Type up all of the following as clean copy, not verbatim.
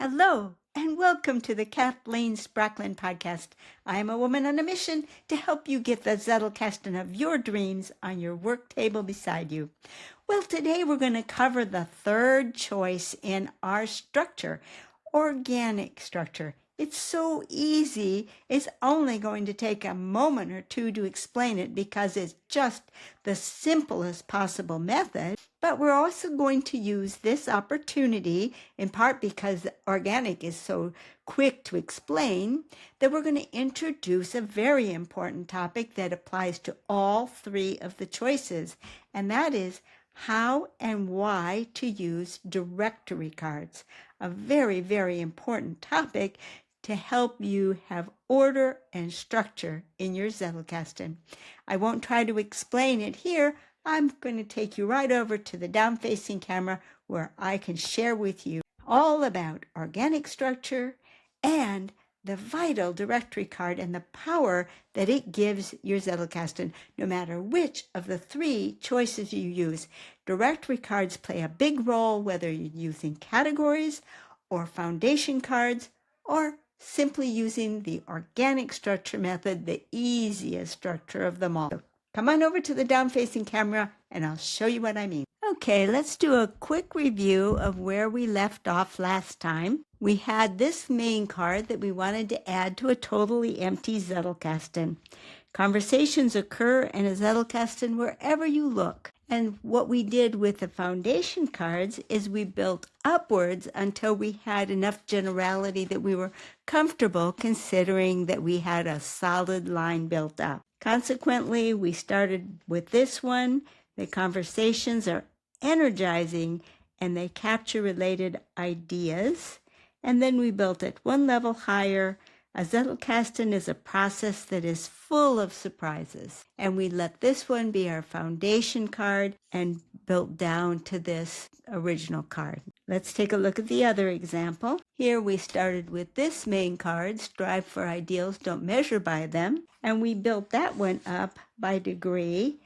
Hello, and welcome to the Kathleen Spracklin podcast. I am a woman on a mission to help you get the Zettelkasten of your dreams on your work table beside you. Well, today we're going to cover the third choice in our structure, organic structure. It's so easy, it's only going to take a moment or two to explain it because it's just the simplest possible method. But we're also going to use this opportunity, in part because organic is so quick to explain, that we're going to introduce a very important topic that applies to all three of the choices, and that is how and why to use directory cards. A very, very important topic to help you have order and structure in your Zettelkasten. I won't try to explain it here. I'm going to take you right over to the down-facing camera where I can share with you all about organic structure and the vital directory card and the power that it gives your Zettelkasten, no matter which of the three choices you use. Directory cards play a big role whether you're using categories or foundation cards or simply using the organic structure method, the easiest structure of them all. So come on over to the down-facing camera and I'll show you what I mean. Okay, let's do a quick review of where we left off last time. We had this main card that we wanted to add to a totally empty Zettelkasten. Conversations occur in a Zettelkasten wherever you look. And what we did with the foundation cards is we built upwards until we had enough generality that we were comfortable considering that we had a solid line built up. Consequently, we started with this one. The conversations are energizing and they capture related ideas. And then we built it one level higher. A Zettelkasten is a process that is full of surprises. And we let this one be our foundation card and built down to this original card. Let's take a look at the other example. Here we started with this main card, strive for ideals, don't measure by them. And we built that one up by degree.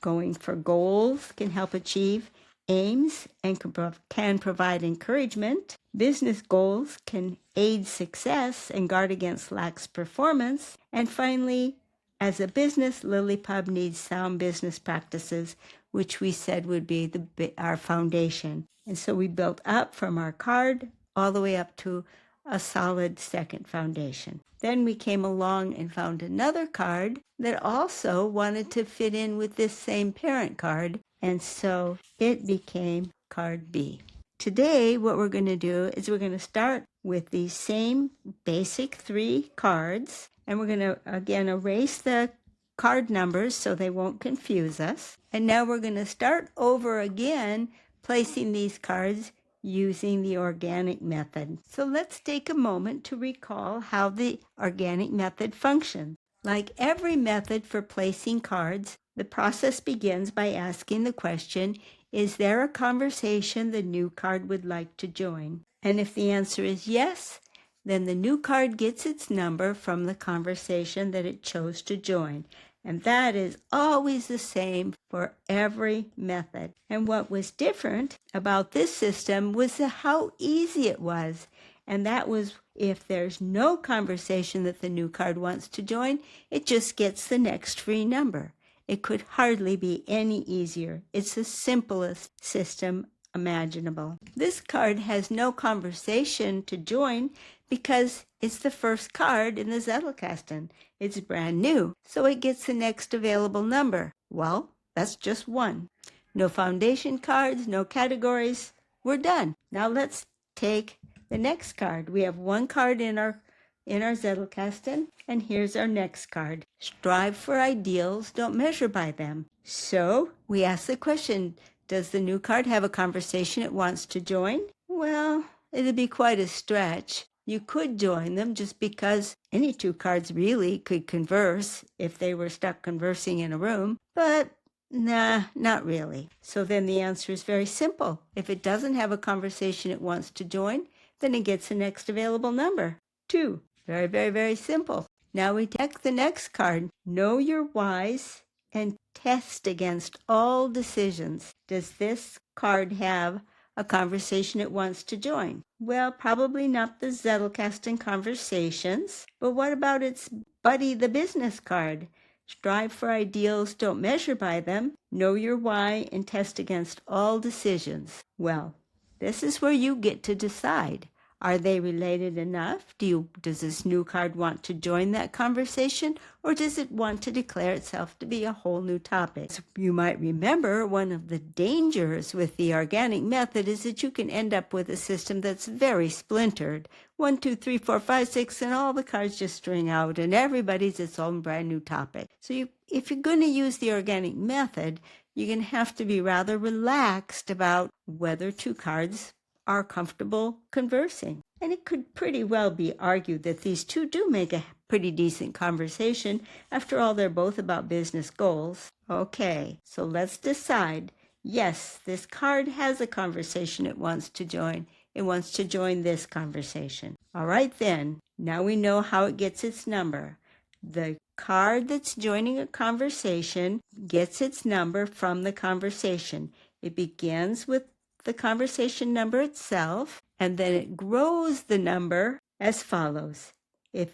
Going for goals can help achieve aims and can provide encouragement. Business goals can aid success and guard against lax performance. And finally, as a business, LiLLiPub needs sound business practices, which we said would be our foundation. And so we built up from our card all the way up to a solid second foundation. Then we came along and found another card that also wanted to fit in with this same parent card, and so it became card B. Today, what we're going to do is we're going to start with these same basic three cards, and we're going to, again, erase the card numbers so they won't confuse us. And now we're going to start over again, placing these cards using the organic method. So let's take a moment to recall how the organic method functions. Like every method for placing cards, the process begins by asking the question, is there a conversation the new card would like to join? And if the answer is yes, then the new card gets its number from the conversation that it chose to join. And that is always the same for every method. And what was different about this system was how easy it was. And that was if there's no conversation that the new card wants to join, it just gets the next free number. It could hardly be any easier. It's the simplest system imaginable. This card has no conversation to join because it's the first card in the Zettelkasten. It's brand new, so it gets the next available number. Well, that's just one. No foundation cards, no categories. We're done. Now let's take the next card. We have one card in our Zettelkasten, and here's our next card. Strive for ideals, don't measure by them. So we ask the question, does the new card have a conversation it wants to join? Well, it'd be quite a stretch. You could join them just because any two cards really could converse if they were stuck conversing in a room, but nah, not really. So then the answer is very simple. If it doesn't have a conversation it wants to join, then it gets the next available number, 2. Very, very, very simple. Now we take the next card. Know your whys and test against all decisions. Does this card have a conversation it wants to join? Well, probably not the Zettelkasten conversations, but what about its buddy, the business card? Strive for ideals, don't measure by them. Know your why and test against all decisions. Well, this is where you get to decide. Are they related enough? Does this new card want to join that conversation, or does it want to declare itself to be a whole new topic? So you might remember one of the dangers with the organic method is that you can end up with a system that's very splintered. 1, 2, 3, 4, 5, 6, and all the cards just string out, and everybody's its own brand new topic. So if you're going to use the organic method, you're going to have to be rather relaxed about whether two cards are comfortable conversing. And it could pretty well be argued that these two do make a pretty decent conversation. After all, they're both about business goals. Okay, so let's decide. Yes, this card has a conversation it wants to join. It wants to join this conversation. All right then, now we know how it gets its number. The card that's joining a conversation gets its number from the conversation. It begins with the conversation number itself, and then it grows the number as follows. If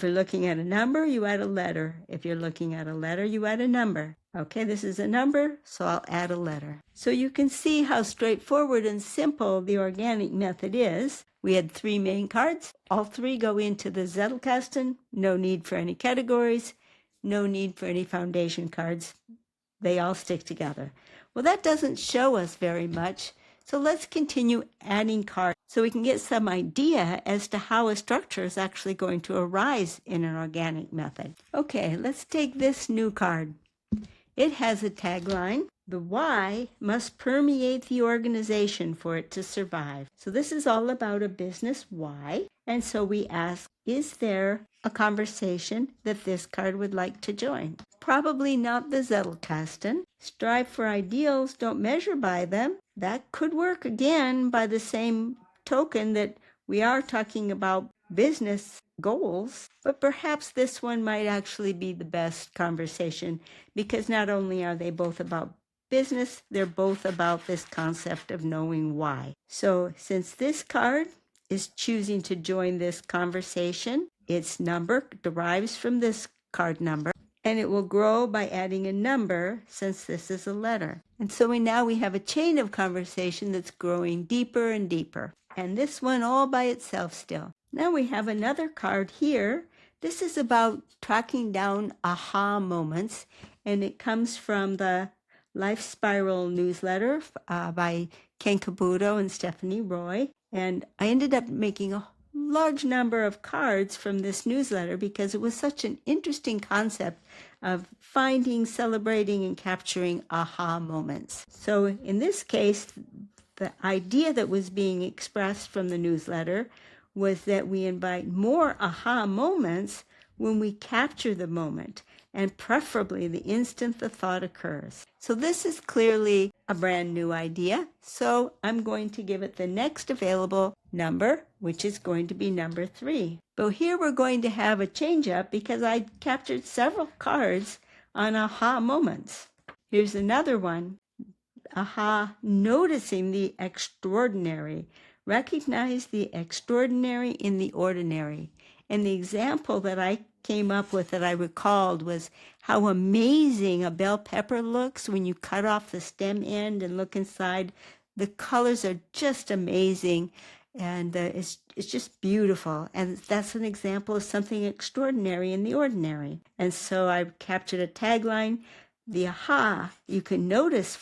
you're looking at a number, you add a letter. If you're looking at a letter, you add a number. Okay, this is a number, so I'll add a letter. So you can see how straightforward and simple the organic method is. We had 3 main cards. All 3 go into the Zettelkasten. No need for any categories. No need for any foundation cards. They all stick together. Well, that doesn't show us very much, so let's continue adding cards so we can get some idea as to how a structure is actually going to arise in an organic method. Okay, let's take this new card. It has a tagline. The why must permeate the organization for it to survive. So this is all about a business why. And so we ask, is there a conversation that this card would like to join? Probably not the Zettelkasten. Strive for ideals, don't measure by them. That could work again by the same token that we are talking about business goals, but perhaps this one might actually be the best conversation because not only are they both about business, they're both about this concept of knowing why. So since this card is choosing to join this conversation, its number derives from this card number, and it will grow by adding a number since this is a letter. And so now we have a chain of conversation that's growing deeper and deeper. And this one all by itself still. Now we have another card here. This is about tracking down aha moments, and it comes from the Life Spiral newsletter by Ken Caputo and Stephanie Roy. And I ended up making a large number of cards from this newsletter because it was such an interesting concept of finding, celebrating, and capturing aha moments. So in this case, the idea that was being expressed from the newsletter was that we invite more aha moments when we capture the moment, and preferably the instant the thought occurs. So this is clearly a brand new idea, so I'm going to give it the next available number, which is going to be number 3. But here we're going to have a change up because I captured several cards on aha moments. Here's another one. Aha, noticing the extraordinary. Recognize the extraordinary in the ordinary. And the example that I came up with that I recalled was how amazing a bell pepper looks when you cut off the stem end and look inside. The colors are just amazing, and it's just beautiful. And that's an example of something extraordinary in the ordinary. And so I captured a tagline. The aha, you can notice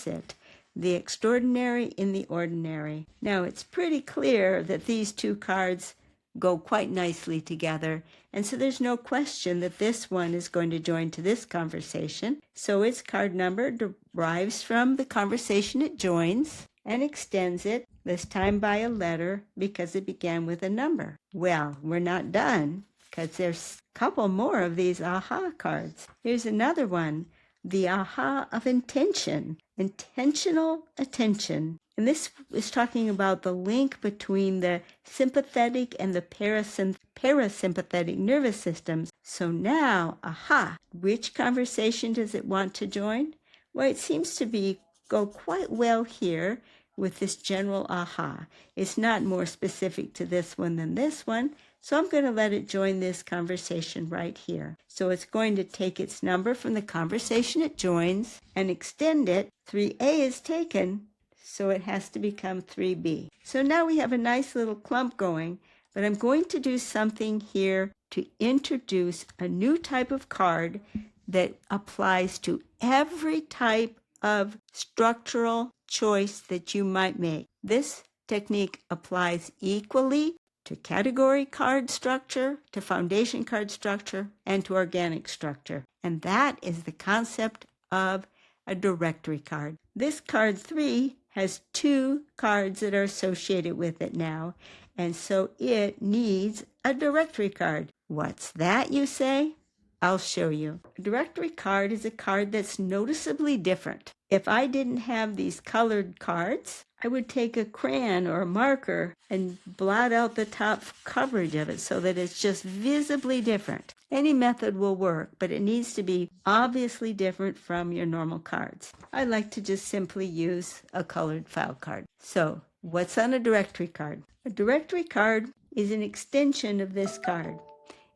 it. The extraordinary in the ordinary. Now, it's pretty clear that these two cards go quite nicely together, and so there's no question that this one is going to join to this conversation. So its card number derives from the conversation it joins and extends it, this time by a letter because it began with a number. Well, we're not done because there's a couple more of these aha cards. Here's another one. The aha of intention, intentional attention. And this is talking about the link between the sympathetic and the parasympathetic nervous systems. So now, aha, which conversation does it want to join? Well, it seems to go quite well here with this general aha. It's not more specific to this one than this one, so I'm going to let it join this conversation right here. So it's going to take its number from the conversation it joins and extend it. 3A is taken, so it has to become 3B. So now we have a nice little clump going, but I'm going to do something here to introduce a new type of card that applies to every type of structural choice that you might make. This technique applies equally to category card structure, to foundation card structure, and to organic structure. And that is the concept of a directory card. This card 3 has 2 cards that are associated with it now, and so it needs a directory card. What's that, you say? I'll show you. A directory card is a card that's noticeably different. If I didn't have these colored cards, I would take a crayon or a marker and blot out the top coverage of it so that it's just visibly different. Any method will work, but it needs to be obviously different from your normal cards. I like to just simply use a colored file card. So, what's on a directory card? A directory card is an extension of this card.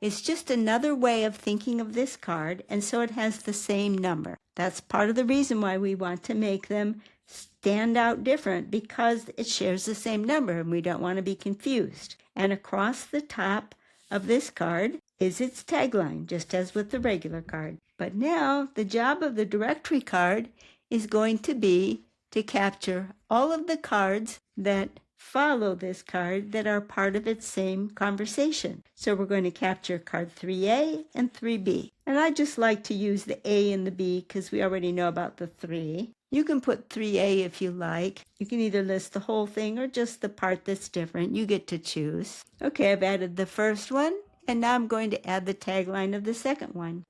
It's just another way of thinking of this card, and so it has the same number. That's part of the reason why we want to make them stand out different, because it shares the same number and we don't want to be confused. And across the top of this card is its tagline, just as with the regular card. But now the job of the directory card is going to be to capture all of the cards that follow this card that are part of its same conversation. So we're going to capture card 3A and 3B. And I just like to use the A and the B because we already know about the 3. You can put 3A if you like. You can either list the whole thing or just the part that's different. You get to choose. Okay, I've added the first one, and now I'm going to add the tagline of the second one.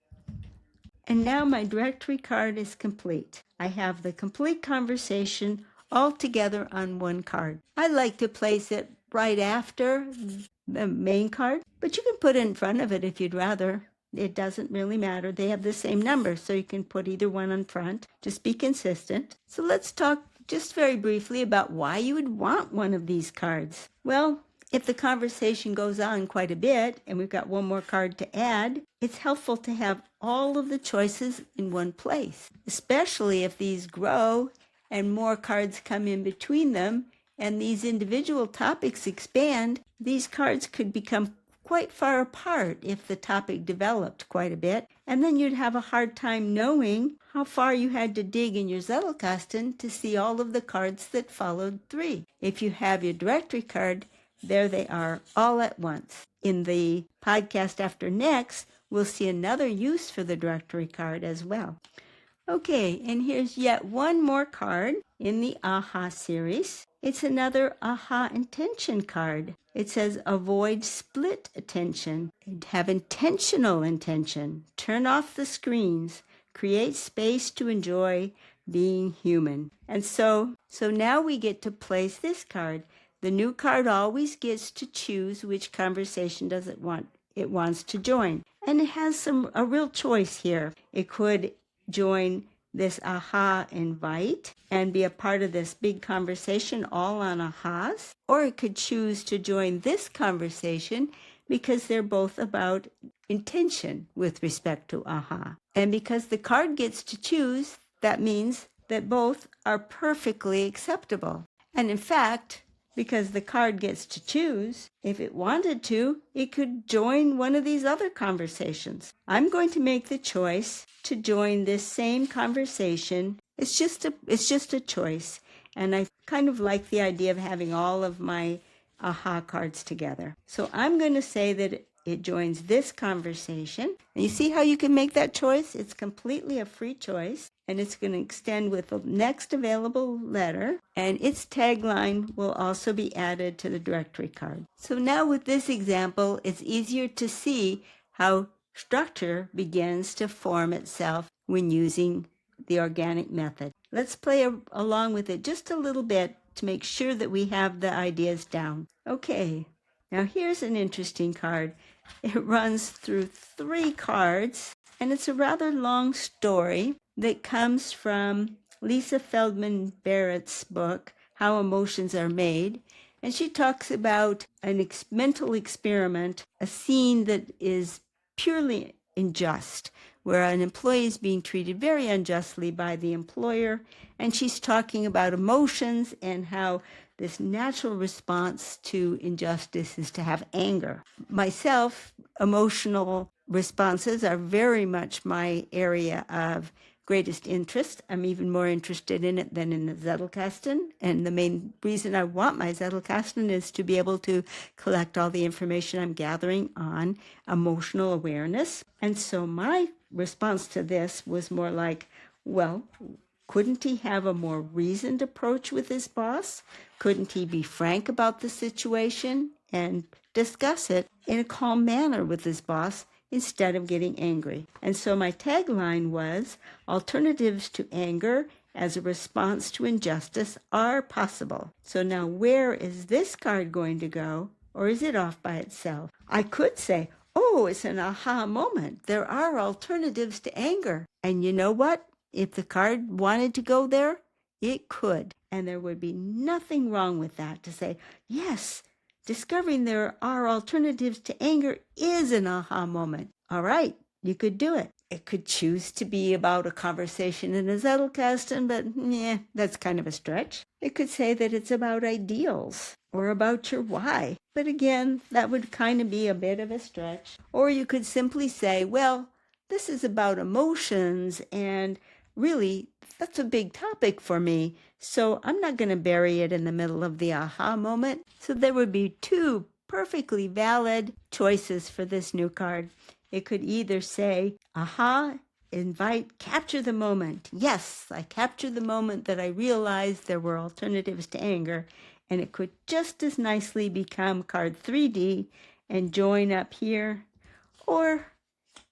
And now my directory card is complete. I have the complete conversation all together on one card. I like to place it right after the main card, but you can put it in front of it if you'd rather. It doesn't really matter. They have the same number, so you can put either one on front. Just be consistent. So let's talk just very briefly about why you would want one of these cards. Well, if the conversation goes on quite a bit and we've got one more card to add, it's helpful to have all of the choices in one place, especially if these grow and more cards come in between them and these individual topics expand. These cards could become quite far apart if the topic developed quite a bit, and then you'd have a hard time knowing how far you had to dig in your Zettelkasten to see all of the cards that followed 3. If you have your directory card, there they are all at once. In the podcast after next, we'll see another use for the directory card as well. Okay, and here's yet one more card in the AHA series. It's another AHA intention card. It says avoid split attention. Have intentional intention. Turn off the screens. Create space to enjoy being human. And so now we get to place this card. The new card always gets to choose which conversation does it wants to join. And it has a real choice here. It could join this AHA invite and be a part of this big conversation all on AHAs, or it could choose to join this conversation because they're both about intention with respect to AHA. And because the card gets to choose, that means that both are perfectly acceptable. And in fact, because the card gets to choose, if it wanted to, it could join one of these other conversations. I'm going to make the choice to join this same conversation. It's just a choice, and I kind of like the idea of having all of my AHA cards together. So I'm going to say that it joins this conversation. And you see how you can make that choice? It's completely a free choice, and it's going to extend with the next available letter, and its tagline will also be added to the directory card. So now with this example, it's easier to see how structure begins to form itself when using the organic method. Let's play along with it just a little bit to make sure that we have the ideas down. Okay, now here's an interesting card. It runs through 3 cards, and it's a rather long story that comes from Lisa Feldman Barrett's book, how emotions are made. And she talks about an mental experiment, a scene that is purely unjust, where an employee is being treated very unjustly by the employer. And she's talking about emotions and how this natural response to injustice is to have anger. Myself, emotional responses are very much my area of greatest interest. I'm even more interested in it than in the Zettelkasten. And the main reason I want my Zettelkasten is to be able to collect all the information I'm gathering on emotional awareness. And so my response to this was more like, well, couldn't he have a more reasoned approach with his boss? Couldn't he be frank about the situation and discuss it in a calm manner with his boss instead of getting angry? And so my tagline was, alternatives to anger as a response to injustice are possible. So now where is this card going to go, or is it off by itself? I could say, oh, it's an aha moment. There are alternatives to anger. And you know what? If the card wanted to go there, it could. And there would be nothing wrong with that, to say, yes, discovering there are alternatives to anger is an aha moment. All right, you could do it. It could choose to be about a conversation in a Zettelkasten, but that's kind of a stretch. It could say that it's about ideals or about your why. But again, that would kind of be a bit of a stretch. Or you could simply say, well, this is about emotions, and really, that's a big topic for me, so I'm not going to bury it in the middle of the aha moment. So there would be two perfectly valid choices for this new card. It could either say, aha, capture the moment. Yes, I captured the moment that I realized there were alternatives to anger. And it could just as nicely become card 3D and join up here. Or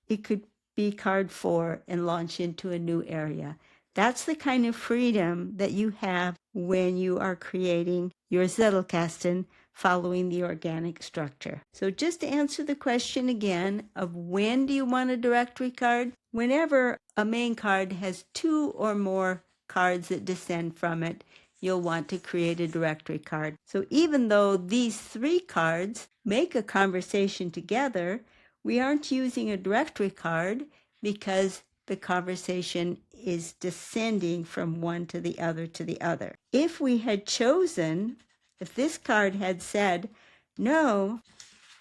it could be card 4 and launch into a new area. That's the kind of freedom that you have when you are creating your Zettelkasten following the organic structure. So just to answer the question again of when do you want a directory card? Whenever a main card has 2 or more cards that descend from it, you'll want to create a directory card. So even though these 3 cards make a conversation together, we aren't using a directory card because the conversation is descending from one to the other to the other. If we had chosen, if this card had said, no,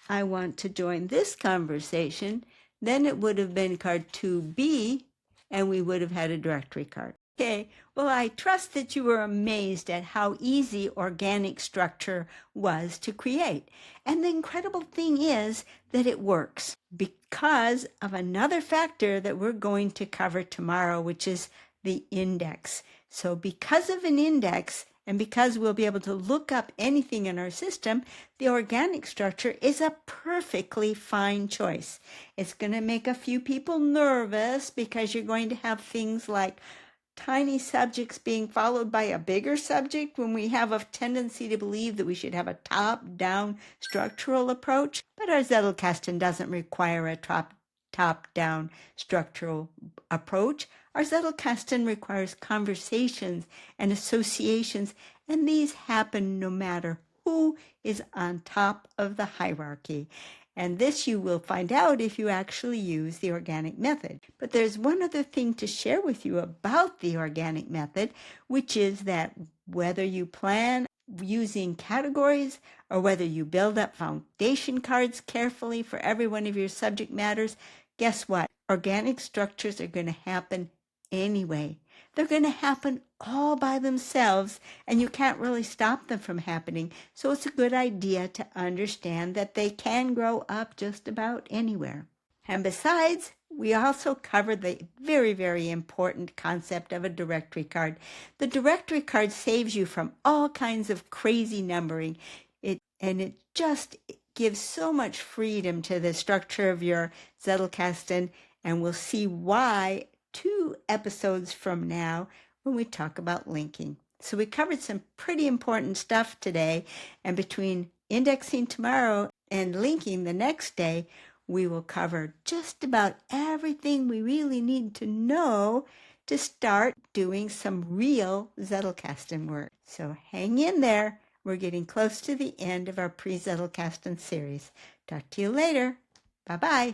I want to join this conversation, then it would have been card 2B, and we would have had a directory card. Okay, well, I trust that you were amazed at how easy organic structure was to create. And the incredible thing is that it works because of another factor that we're going to cover tomorrow, which is the index. So because of an index, and because we'll be able to look up anything in our system, the organic structure is a perfectly fine choice. It's going to make a few people nervous because you're going to have things like tiny subjects being followed by a bigger subject when we have a tendency to believe that we should have a top-down structural approach. But our Zettelkasten doesn't require a top-down structural approach. Our Zettelkasten requires conversations and associations, and these happen no matter who is on top of the hierarchy. And this you will find out if you actually use the organic method. But there's one other thing to share with you about the organic method, which is that whether you plan using categories or whether you build up foundation cards carefully for every one of your subject matters, guess what? Organic structures are going to happen anyway. They're going to happen all by themselves, and you can't really stop them from happening. So it's a good idea to understand that they can grow up just about anywhere. And besides, we also covered the very, very important concept of a directory card. The directory card saves you from all kinds of crazy numbering. It just gives so much freedom to the structure of your Zettelkasten, and we'll see why 2 episodes from now when we talk about linking. So we covered some pretty important stuff today, and between indexing tomorrow and linking the next day, we will cover just about everything we really need to know to start doing some real Zettelkasten work. So hang in there. We're getting close to the end of our Pre-Zettelkasten series. Talk to you later. Bye-bye.